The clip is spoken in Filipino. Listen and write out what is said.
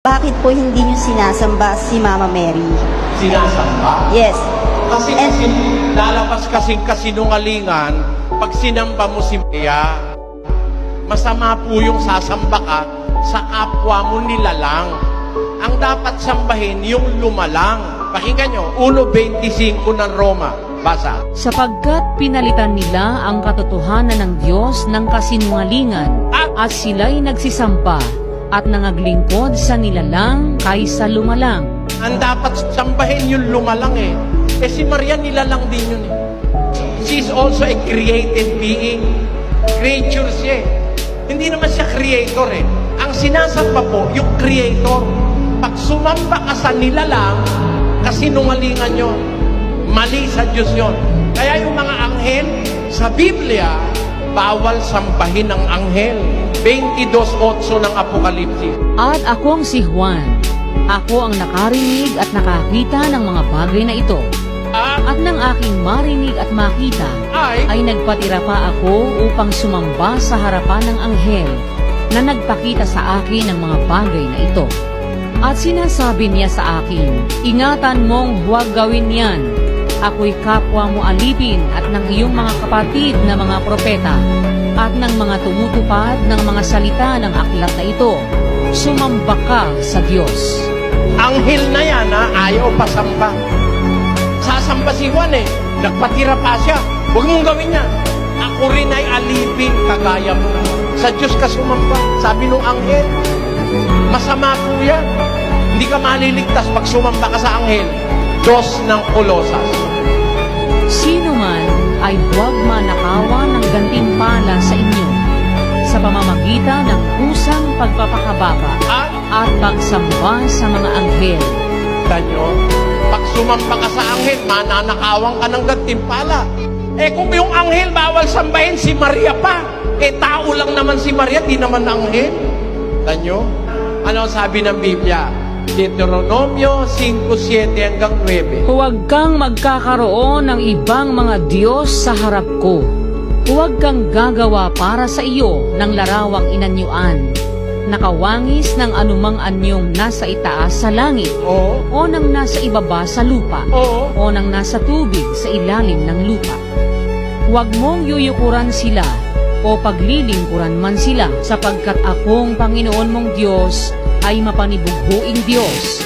Bakit po hindi niyo sinasamba si Mama Mary? Sinasamba? Yes. Kasi lalabas kasing kasinungalingan pag sinamba mo si Maria. Masama po yung sasamba ka sa kapwa mo nilalang. Ang dapat sambahin yung lumalang. Pakinggan nyo, 1.25 ng Roma. Basa. Sapagkat pinalitan nila ang katotohanan ng Diyos ng kasinungalingan at sila'y nagsisampa at nangaglingkod sa nilalang kaysa lumalang. Ang dapat sambahin yung lumalang eh. Eh si Maria nilalang din yun eh. She is also a created being. Creature siya eh. Hindi naman siya creator eh. Ang sinasamba po, yung creator. Pag sumamba ka sa nilalang, kasinungalingan yun. Mali sa Diyos yun. Kaya yung mga anghel, sa Biblia, bawal sambahin ng anghel. 22:8 ng Apokalipsis. At akong si Juan, ako ang nakarinig at nakakita ng mga bagay na ito. At nang aking marinig at makita, ay nagpatira pa ako upang sumamba sa harapan ng anghel na nagpakita sa akin ng mga bagay na ito. At sinasabi niya sa akin, ingatan mong huwag gawin yan. Ako'y kapwa mo alipin at ng iyong mga kapatid na mga propeta at ng mga tumutupad ng mga salita ng aklat na ito. Sumamba ka sa Diyos. Anghel na yan ayaw pasamba. Sasamba si Juan eh. Nagpatira pa siya. Huwag mong gawin yan. Ako rin ay alipin kagaya mo. Sa Diyos ka sumamba. Sabi nung anghel, masama po yan. Hindi ka maliligtas pag sumamba ka sa anghel. Diyos ng Kolosas. Sino man ay huwag manakawan ng gantimpala sa inyo sa pamamagitan ng kusang pagpapakababa at pagsamba sa mga anghel. Tanyo, pag sumamba ka sa anghel, mananakawan ka ng gantimpala. Eh kung yung anghel bawal sambahin, si Maria pa. Eh tao lang naman si Maria, di naman anghel. Tanyo, ano sabi ng Biblia? Deuteronomio 5:7 hanggang 9. Huwag kang magkakaroon ng ibang mga Diyos sa harap ko. Huwag kang gagawa para sa iyo ng larawang inanyuan, nakawangis ng anumang anyong nasa itaas sa langit, Oo. o ng nasa ibaba sa lupa, Oo. o ng nasa tubig sa ilalim ng lupa. Huwag mong yuyukuran sila, o paglilingkuran man sila, sapagkat akong Panginoon mong Diyos ay mapanibughuing Diyos,